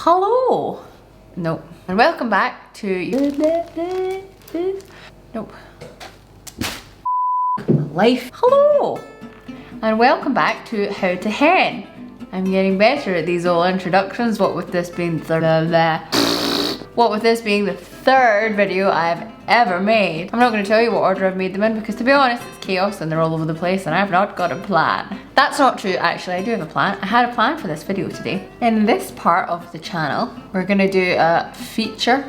Hello. Nope. And welcome back to nope. Life. Hello. And welcome back to How to Hen. I'm getting better at these old introductions, what with this being the third video I've ever made. I'm not going to tell you what order I've made them in because, to be honest, it's chaos and they're all over the place and I've not got a plan. That's not true, actually. I do have a plan. I had a plan for this video today. In this part of the channel, we're going to do a feature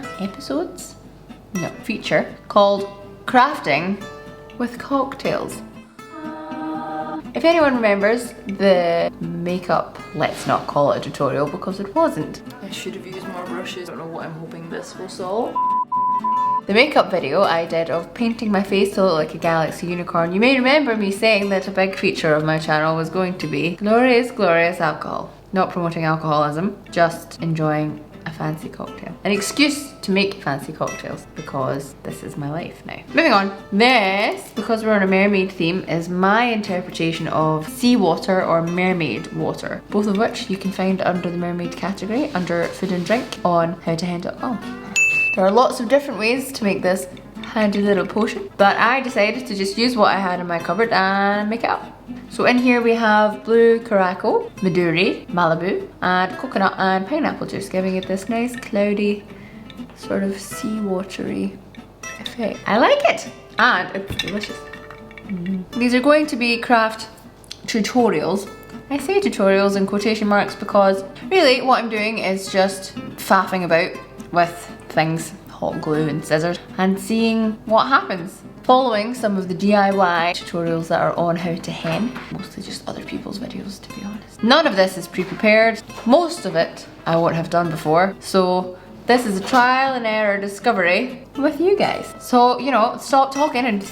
called Crafting with Cocktails. If anyone remembers the makeup, let's not call it a tutorial because it wasn't. I should have used more brushes. I don't know what I'm hoping this will solve. The makeup video I did of painting my face to look like a galaxy unicorn. You may remember me saying that a big feature of my channel was going to be glorious, glorious alcohol. Not promoting alcoholism, just enjoying a fancy cocktail. An excuse to make fancy cocktails because this is my life now. Moving on. This, because we're on a mermaid theme, is my interpretation of seawater or mermaid water. Both of which you can find under the mermaid category, under food and drink on howtohen.com. There are lots of different ways to make this handy little potion, but I decided to just use what I had in my cupboard and make it up. So in here we have blue Curaçao, Maduri, Malibu, and coconut and pineapple juice, giving it this nice cloudy, sort of sea-watery effect. I like it, and it's delicious. These are going to be craft tutorials. I say tutorials in quotation marks because really what I'm doing is just faffing about with things, hot glue and scissors, and seeing what happens. Following some of the DIY tutorials that are on How to Hen, mostly just other people's videos, to be honest. None of this is pre-prepared. Most of it I won't have done before, so this is a trial and error discovery with you guys. So, you know, stop talking and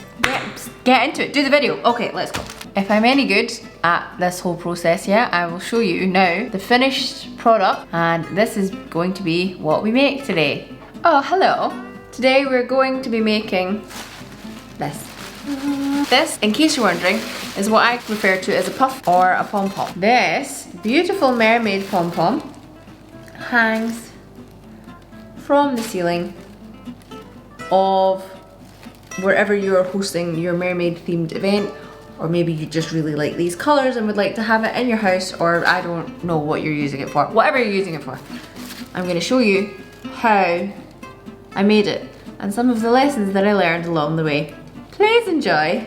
get into it. Do the video. Okay, let's go. If I'm any good at this whole process, yeah, I will show you now the finished product, and this is going to be what we make today. Oh, hello. Today we're going to be making this. This, in case you're wondering, is what I refer to as a puff or a pom-pom. This beautiful mermaid pom-pom hangs from the ceiling of wherever you're hosting your mermaid themed event, or maybe you just really like these colors and would like to have it in your house, or I don't know what you're using it for. Whatever you're using it for. I'm going to show you how I made it and some of the lessons that I learned along the way. Please enjoy.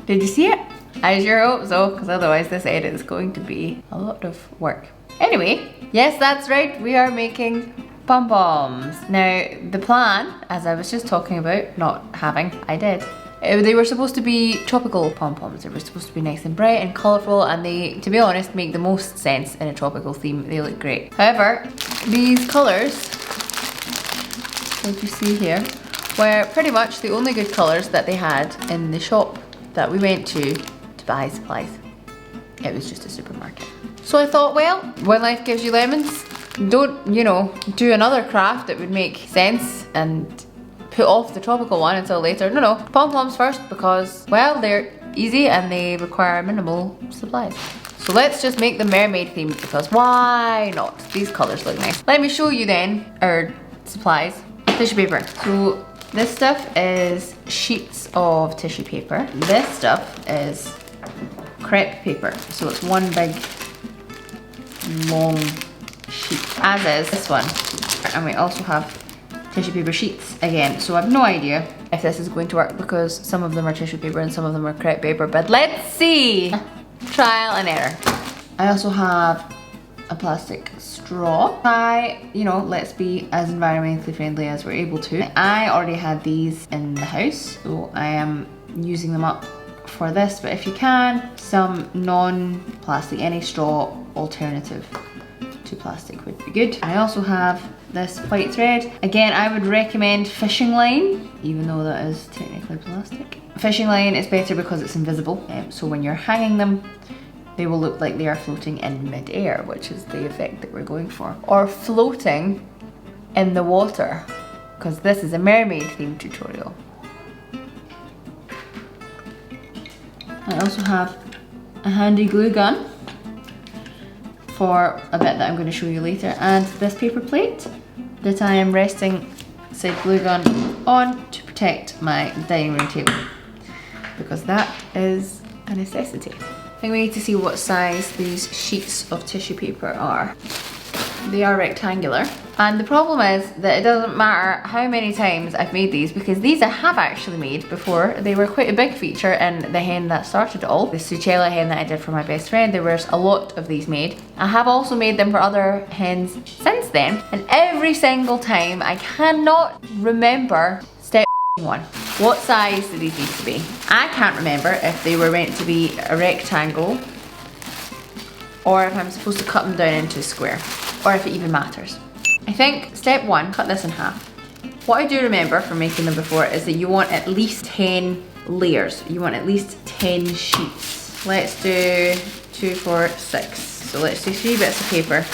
Did you see it? I sure hope so, because otherwise this edit is going to be a lot of work. Anyway, yes, that's right, we are making pom-poms. Now, the plan, as I was just talking about, not having, I did. They were supposed to be tropical pom-poms. They were supposed to be nice and bright and colourful, and they, to be honest, make the most sense in a tropical theme. They look great. However, these colours, as you see here, were pretty much the only good colours that they had in the shop that we went to buy supplies. It was just a supermarket. So I thought, well, when life gives you lemons, don't, you know, do another craft that would make sense and put off the tropical one until later. No, pom-poms first because, well, they're easy and they require minimal supplies. So let's just make the mermaid themed because why not? These colours look nice. Let me show you then our supplies. Tissue paper. So this stuff is sheets of tissue paper. This stuff is crepe paper. So it's one big long sheet, as is this one. And we also have tissue paper sheets again. So I have no idea if this is going to work because some of them are tissue paper and some of them are crepe paper, but let's see. Trial and error. I also have a plastic straw. Let's be as environmentally friendly as we're able to. I already had these in the house, so I am using them up for this, but if you can, some non-plastic, any straw alternative to plastic would be good. I also have this white thread. Again, I would recommend fishing line, even though that is technically plastic. Fishing line is better because it's invisible, so when you're hanging them, they will look like they are floating in mid-air, which is the effect that we're going for. Or floating in the water, because this is a mermaid themed tutorial. I also have a handy glue gun for a bit that I'm going to show you later, and this paper plate that I am resting said glue gun on to protect my dining room table, because that is a necessity. I think we need to see what size these sheets of tissue paper are. They are rectangular, and the problem is that it doesn't matter how many times I've made these, because these I have actually made before. They were quite a big feature in the hen that started it all, the Sucella hen that I did for my best friend. There was a lot of these made. I have also made them for other hens since then, and every single time I cannot remember step 1. What size do these need to be? I can't remember if they were meant to be a rectangle or if I'm supposed to cut them down into a square, or if it even matters. I think step 1, cut this in half. What I do remember from making them before is that you want at least 10 layers. You want at least 10 sheets. Let's do 2, 4, 6. So let's do 3 bits of paper,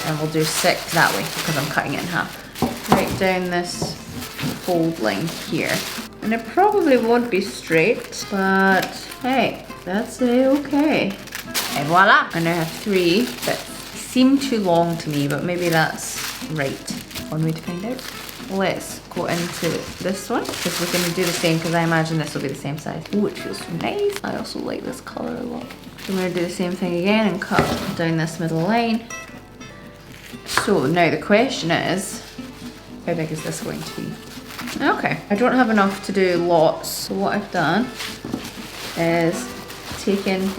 and we'll do 6 that way because I'm cutting it in half. Write down this fold line here. And it probably won't be straight, but hey, that's okay. And voila! I now have 3 bits. Seem too long to me, but maybe that's right. One way to find out. Let's go into this one, because we're going to do the same, because I imagine this will be the same size. Oh, it feels so nice. I also like this colour a lot. So I'm going to do the same thing again and cut down this middle line. So now the question is, how big is this going to be? Okay, I don't have enough to do lots, so what I've done is taken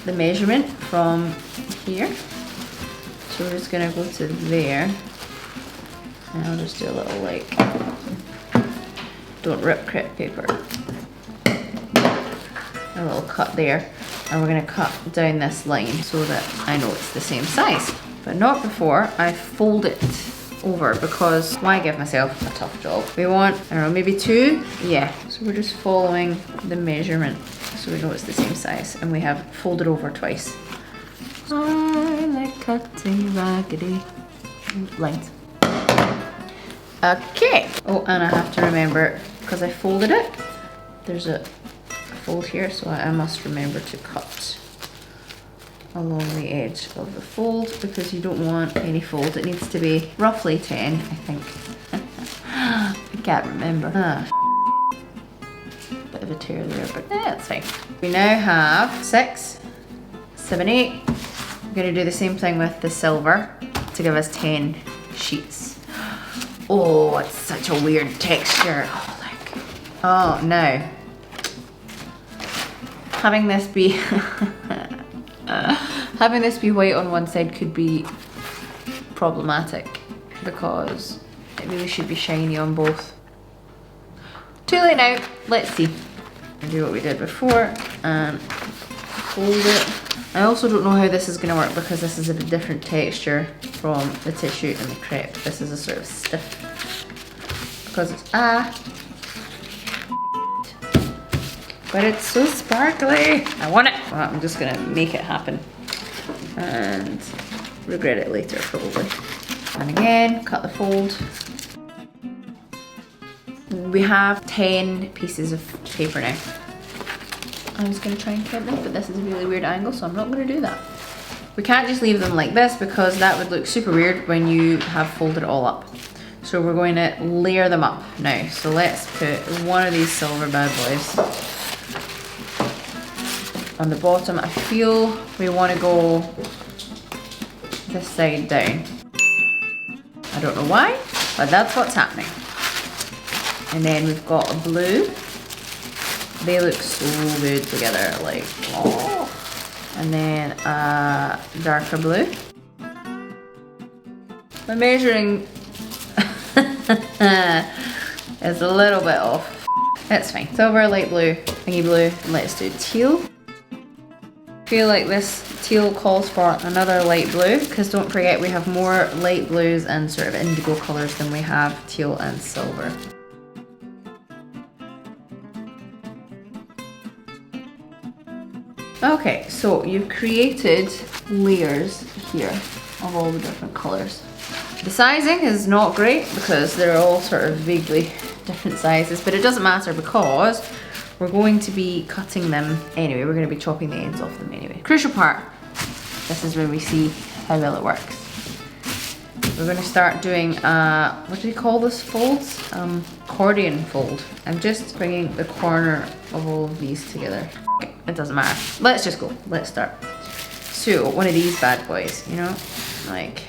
the measurement from here. So we're just gonna go to there, and I'll just do a little like, don't rip crepe paper. A little cut there, and we're gonna cut down this line so that I know it's the same size, but not before I fold it over, because why give myself a tough job? We want, I don't know, maybe 2? Yeah, so we're just following the measurement so we know it's the same size, and we have folded over twice. I like cutting raggedy lines. Okay. Oh, and I have to remember, because I folded it, there's a fold here, so I must remember to cut along the edge of the fold, because you don't want any fold. It needs to be roughly 10, I think. I can't remember. Bit of a tear there, but that's fine. We now have 6, 7, 8. I'm going to do the same thing with the silver to give us 10 sheets. Oh, it's such a weird texture. Oh, look. Oh, no. Having this be having this be white on one side could be problematic, because it really should be shiny on both. Too late now. Let's see. Do what we did before and fold it. I also don't know how this is going to work, because this is a different texture from the tissue and the crepe. This is a sort of stiff, because it's but it's so sparkly. I want it. Well, I'm just gonna make it happen and regret it later probably. And again, cut the fold. We have 10 pieces of paper now. I was gonna try and count them, but this is a really weird angle, so I'm not gonna do that. We can't just leave them like this, because that would look super weird when you have folded it all up. So we're going to layer them up now. So let's put one of these silver bad boys on the bottom. I feel we want to go this side down. I don't know why, but that's what's happening. And then we've got a blue. They look so good together, like, oh. And then a darker blue. My measuring is a little bit off. It's fine. Silver, light blue, thingy blue. Let's do teal. I feel like this teal calls for another light blue, because don't forget we have more light blues and sort of indigo colours than we have teal and silver. Okay, so you've created layers here of all the different colours. The sizing is not great, because they're all sort of vaguely different sizes, but it doesn't matter, because we're going to be cutting them anyway. We're going to be chopping the ends off them anyway. Crucial part. this is when we see how well it works. We're going to start doing, what do you call this folds? Accordion fold. I'm just bringing the corner of all of these together. It doesn't matter. Let's just go. Let's start. So, one of these bad boys, you know, like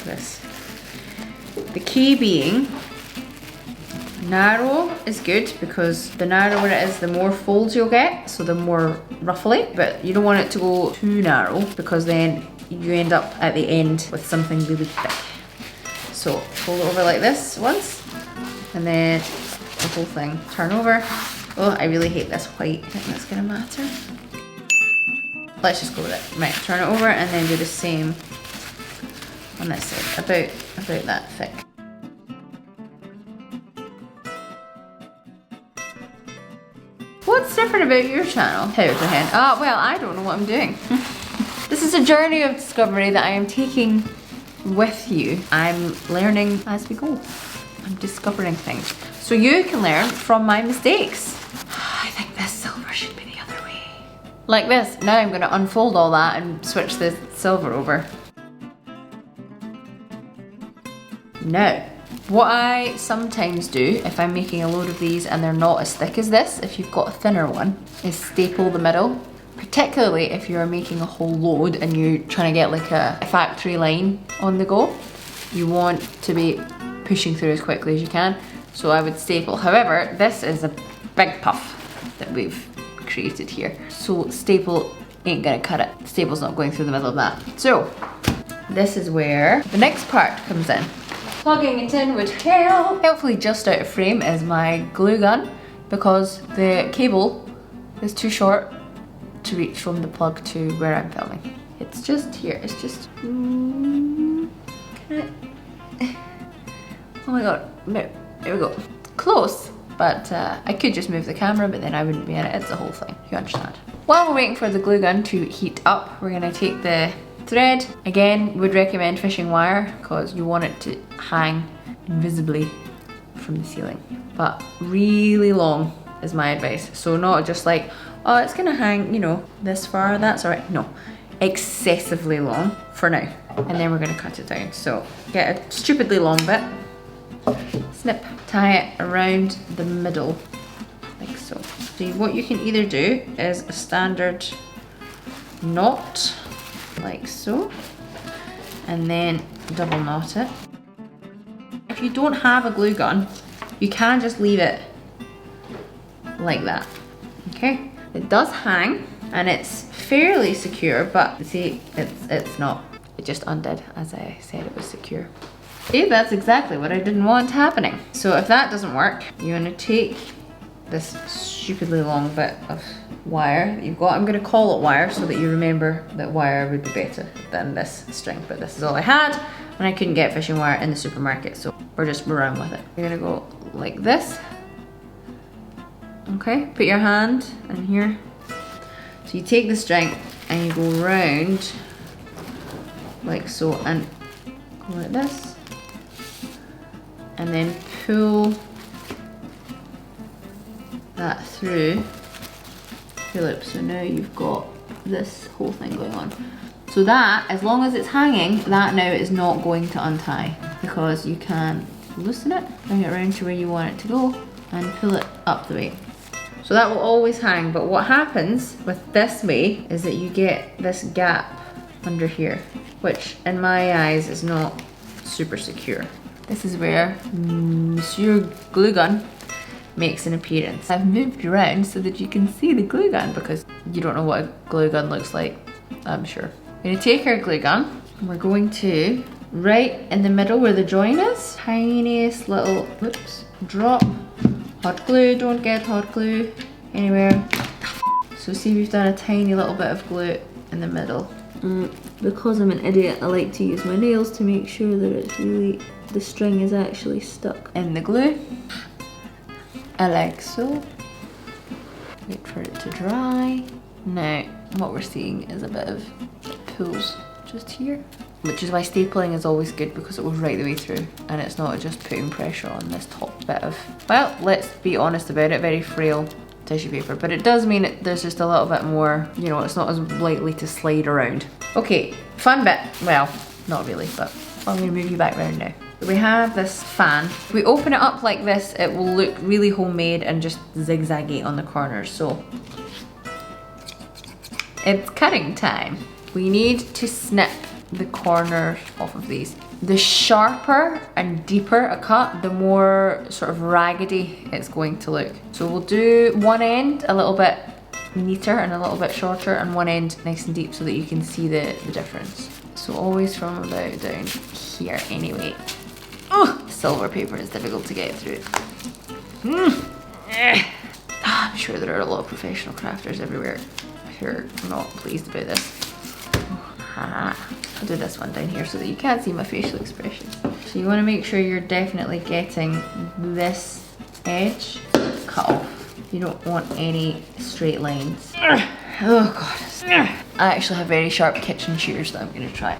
this. The key being, narrow is good because the narrower it is, the more folds you'll get, so the more ruffly, but you don't want it to go too narrow because then you end up at the end with something really thick. So fold it over like this once, and then the whole thing. Turn over. Oh, I really hate this white. I think that's gonna matter. Let's just go with it. Right, turn it over and then do the same on this side, about that thick. What's different about your channel? Here's the hen. Oh, well, I don't know what I'm doing. This is a journey of discovery that I am taking with you. I'm learning as we go. I'm discovering things. So you can learn from my mistakes. I think this silver should be the other way. Like this. Now I'm gonna unfold all that and switch the silver over. Now, what I sometimes do if I'm making a load of these and they're not as thick as this, if you've got a thinner one, is staple the middle. Particularly if you're making a whole load and you're trying to get like a factory line on the go. You want to be pushing through as quickly as you can. So I would staple. However, this is a big puff that we've created here. So staple ain't gonna cut it. Staple's not going through the middle of that. So this is where the next part comes in. Plugging it in would help. Helpfully just out of frame is my glue gun because the cable is too short to reach from the plug to where I'm filming. It's just here, it's just, can I? Oh my god, no, there we go. Close, but I could just move the camera, but then I wouldn't be in it. It's the whole thing, you understand. While we're waiting for the glue gun to heat up, we're gonna take the thread. Again, would recommend fishing wire because you want it to hang invisibly from the ceiling. But really long is my advice. So not just like, oh, it's gonna hang, you know, this far, that's all right. No, excessively long for now. And then we're gonna cut it down. So get a stupidly long bit, snip, tie it around the middle, like so. So what you can either do is a standard knot, like so, and then double knot it. If you don't have a glue gun, you can just leave it like that, okay? It does hang and it's fairly secure, but see, it's not. It just undid as I said it was secure. See, that's exactly what I didn't want happening. So if that doesn't work, you're gonna take this stupidly long bit of wire that you've got. I'm gonna call it wire so that you remember that wire would be better than this string, but this is all I had and I couldn't get fishing wire in the supermarket, so we're around with it. You're gonna go like this. Okay, put your hand in here. So you take the string and you go round like so and go like this. And then pull that through your loop. So now you've got this whole thing going on. So that, as long as it's hanging, that now is not going to untie because you can loosen it, bring it around to where you want it to go and pull it up the way. So that will always hang, but what happens with this way is that you get this gap under here, which in my eyes is not super secure. This is where Monsieur Glue Gun makes an appearance. I've moved around so that you can see the glue gun because you don't know what a glue gun looks like, I'm sure. We're gonna take our glue gun and we're going to, right in the middle where the join is, tiniest little, whoops, drop. Hot glue, don't get hot glue anywhere. So see, we've done a tiny little bit of glue in the middle. Because I'm an idiot, I like to use my nails to make sure that it's really, the string is actually stuck in the glue. I like so. Wait for it to dry. Now, what we're seeing is a bit of pulls just here, which is why stapling is always good because it goes right the way through and it's not just putting pressure on this top bit of, well, let's be honest about it, very frail tissue paper, but it does mean there's just a little bit more, you know, it's not as likely to slide around. Okay, fun bit. Well, not really, but I'm gonna move you back round now. We have this fan. If we open it up like this, it will look really homemade and just zigzaggy on the corners. So it's cutting time. We need to snip the corners off of these. The sharper and deeper a cut, the more sort of raggedy it's going to look. So we'll do one end a little bit neater and a little bit shorter, and one end nice and deep so that you can see the difference. So always from about down here anyway. Oh, silver paper is difficult to get through. I'm sure there are a lot of professional crafters everywhere who are not pleased about this. I'll do this one down here so that you can't see my facial expressions. So you want to make sure you're definitely getting this edge cut off. You don't want any straight lines. Oh god. I actually have very sharp kitchen shears that I'm going to try.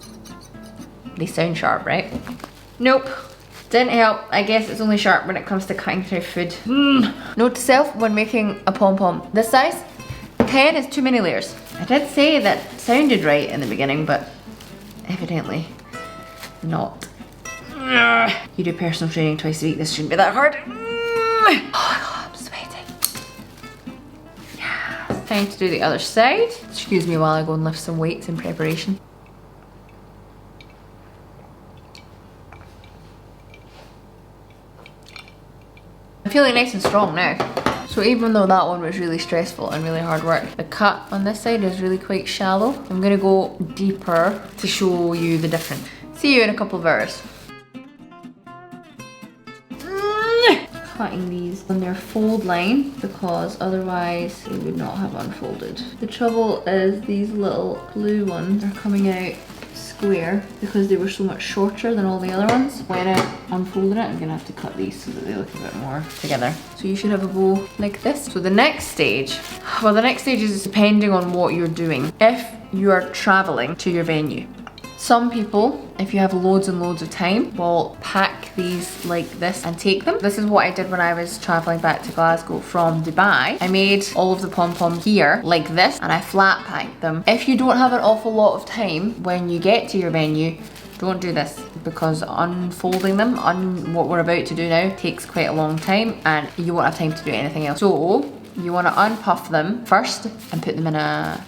They sound sharp, right? Nope. Didn't help. I guess it's only sharp when it comes to cutting through food. Note to self when making a pom-pom this size, 10 is too many layers. I did say that sounded right in the beginning, but evidently not. You do personal training twice a week, this shouldn't be that hard. Oh god, I'm sweating. Yeah. Time to do the other side. Excuse me while I go and lift some weights in preparation. I'm feeling nice and strong now. So even though that one was really stressful and really hard work, the cut on this side is really quite shallow. I'm gonna go deeper to show you the difference. See you in a couple of hours. Cutting these on their fold line because otherwise they would not have unfolded. The trouble is these little blue ones are coming out square because they were so much shorter than all the other ones. When I unfolded it, I'm gonna have to cut these so that they look a bit more together. So you should have a bow like this. So the next stage, well, the next stage is depending on what you're doing. If you are traveling to your venue, some people, if you have loads and loads of time, will pack these like this and take them. This is what I did when I was traveling back to Glasgow from Dubai. I made all of the pom-poms here like this and I flat packed them. If you don't have an awful lot of time when you get to your venue, don't do this because unfolding them, what we're about to do now, takes quite a long time and you won't have time to do anything else. So you want to unpuff them first and put them in a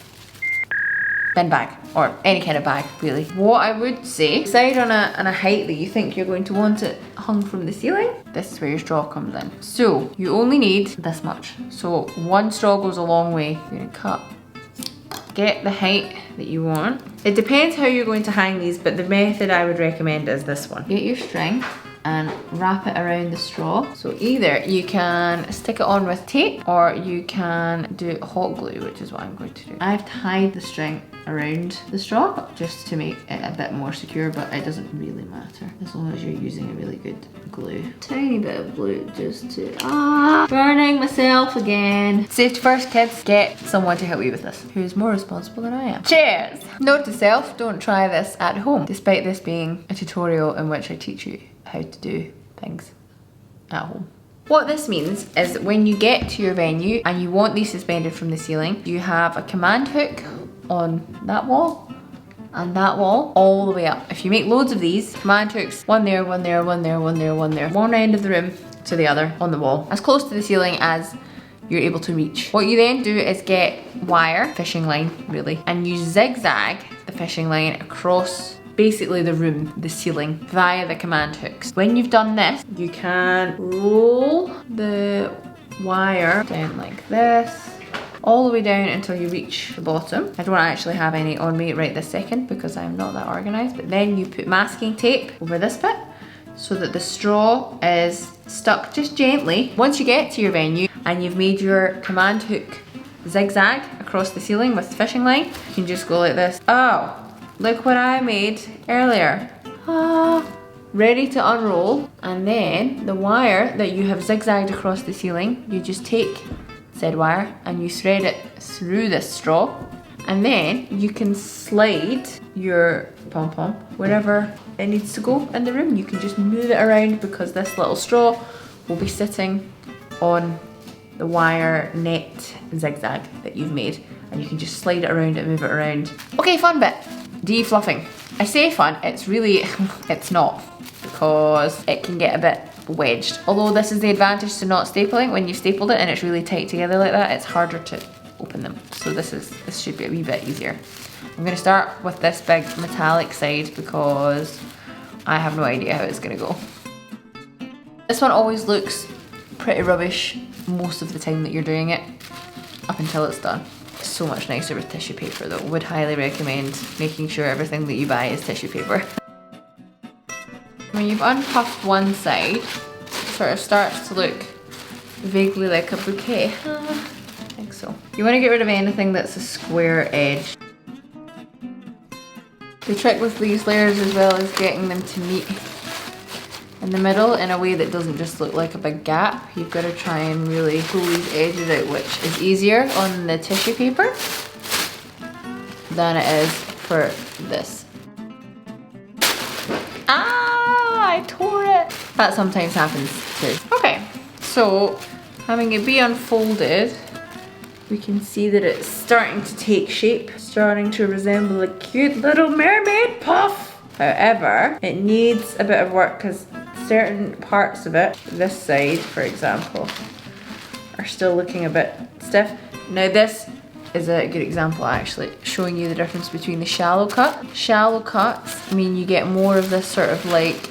bin bag or any kind of bag really. What I would say, decide on a height that you think you're going to want it hung from the ceiling. This is where your straw comes in. So you only need this much. So one straw goes a long way. You're gonna cut, get the height that you want. It depends how you're going to hang these, but the method I would recommend is this one. Get your string and wrap it around the straw. So either you can stick it on with tape or you can do hot glue, which is what I'm going to do. I've tied the string around the straw just to make it a bit more secure, but it doesn't really matter as long as you're using a really good glue. Tiny bit of glue just to, burning myself again. Safety first, kids. Get someone to help you with this who's more responsible than I am. Cheers! Note to self, don't try this at home, despite this being a tutorial in which I teach you how to do things at home. What this means is that when you get to your venue and you want these suspended from the ceiling, you have a command hook on that wall and that wall all the way up. If you make loads of these, command hooks, one there, one there, one there, one there, one there, one end of the room to the other on the wall, as close to the ceiling as you're able to reach. What you then do is get wire, fishing line really, and you zigzag the fishing line across basically the room, the ceiling, via the command hooks. When you've done this, you can roll the wire down like this, all the way down until you reach the bottom. I don't actually have any on me right this second because I'm not that organized, but then you put masking tape over this bit so that the straw is stuck just gently. Once you get to your venue and you've made your command hook zigzag across the ceiling with the fishing line, you can just go like this. Oh, look what I made earlier. Ready to unroll. And then the wire that you have zigzagged across the ceiling, you just take said wire and you thread it through this straw, and then you can slide your pom-pom wherever it needs to go in the room. You can just move it around because this little straw will be sitting on the wire net zigzag that you've made, and you can just slide it around and move it around. Okay, fun bit, de-fluffing. I say fun, it's really, it's not, because it can get a bit wedged. Although this is the advantage to not stapling. When you stapled it and it's really tight together like that, it's harder to open them. So this should be a wee bit easier. I'm gonna start with this big metallic side because I have no idea how it's gonna go. This one always looks pretty rubbish most of the time that you're doing it, up until it's done. It's so much nicer with tissue paper though. Would highly recommend making sure everything that you buy is tissue paper. When you've unpuffed one side, it sort of starts to look vaguely like a bouquet. I think so. You want to get rid of anything that's a square edge. The trick with these layers as well is getting them to meet in the middle in a way that doesn't just look like a big gap. You've got to try and really pull these edges out, which is easier on the tissue paper than it is for this. Ah, I tore it. That sometimes happens too. Okay, so having it be unfolded, we can see that it's starting to take shape, starting to resemble a cute little mermaid puff. However, it needs a bit of work because certain parts of it, this side for example, are still looking a bit stiff. Now this is a good example actually, showing you the difference between the shallow cut. Shallow cuts mean you get more of this sort of like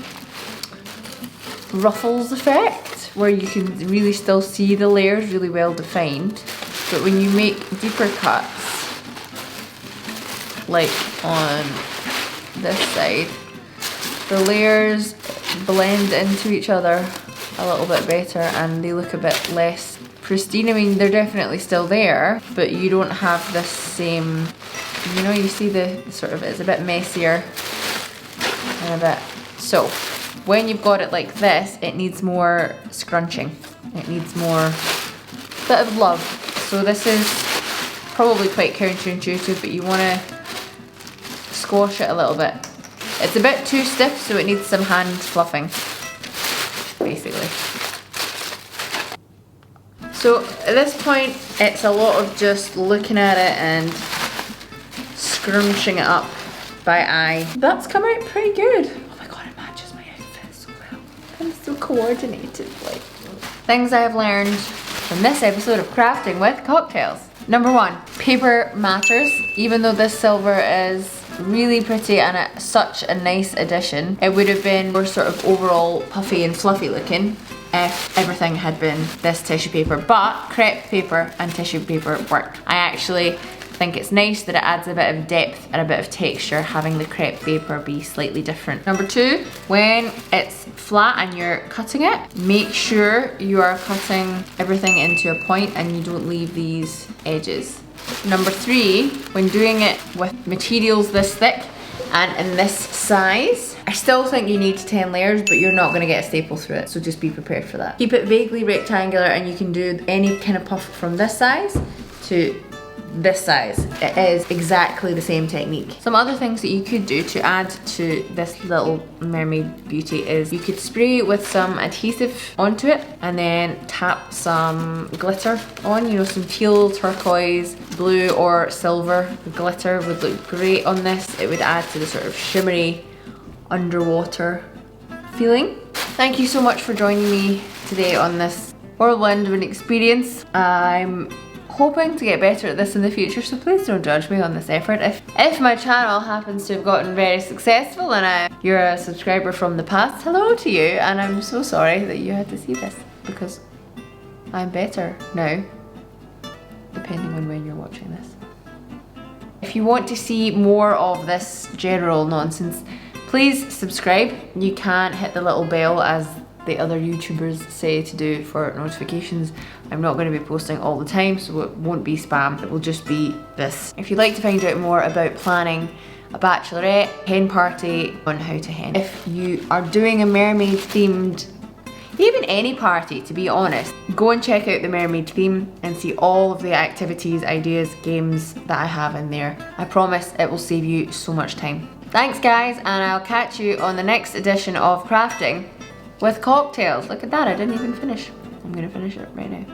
ruffles effect, where you can really still see the layers really well defined. But when you make deeper cuts, like on this side, the layers blend into each other a little bit better and they look a bit less pristine. I mean, they're definitely still there, but you don't have this same, you know, you see the sort of, it's a bit messier and a bit. So when you've got it like this, it needs more scrunching. It needs more bit of love. So this is probably quite counterintuitive, but you want to squash it a little bit. It's a bit too stiff, so it needs some hand fluffing, basically. So at this point, it's a lot of just looking at it and scrunching it up by eye. That's come out pretty good. Oh my god, it matches my outfit so well. I'm so coordinated. Like, things I have learned from this episode of Crafting with Cocktails. Number one, paper matters. Even though this silver is really pretty and such a nice addition, it would have been more sort of overall puffy and fluffy looking if everything had been this tissue paper, but crepe paper and tissue paper work. I actually think it's nice that it adds a bit of depth and a bit of texture, having the crepe paper be slightly different. Number two, when it's flat and you're cutting it, make sure you are cutting everything into a point and you don't leave these edges. Number three, when doing it with materials this thick and in this size, I still think you need 10 layers, but you're not gonna get a staple through it, so just be prepared for that. Keep it vaguely rectangular and you can do any kind of puff from this size to this size. It is exactly the same technique. Some other things that you could do to add to this little mermaid beauty is you could spray with some adhesive onto it and then tap some glitter on, you know, some teal, turquoise, blue or silver. The glitter would look great on this. It would add to the sort of shimmery underwater feeling. Thank you so much for joining me today on this whirlwind of an experience. I'm hoping to get better at this in the future, so please don't judge me on this effort. If my channel happens to have gotten very successful and you're a subscriber from the past, hello to you, and I'm so sorry that you had to see this, because I'm better now, depending on when you're watching this. If you want to see more of this general nonsense, please subscribe. You can hit the little bell as the other YouTubers say to do for notifications. I'm not going to be posting all the time, so it won't be spam, it will just be this. If you'd like to find out more about planning a bachelorette, hen party on How to Hen, if you are doing a mermaid themed, even any party to be honest, go and check out the mermaid theme and see all of the activities, ideas, games that I have in there. I promise it will save you so much time. Thanks guys, and I'll catch you on the next edition of Crafting with Cocktails. Look at that, I didn't even finish. I'm gonna finish it right now.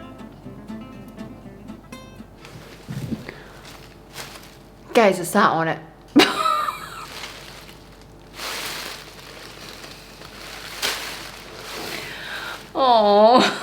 Guys, I sat on it. Oh.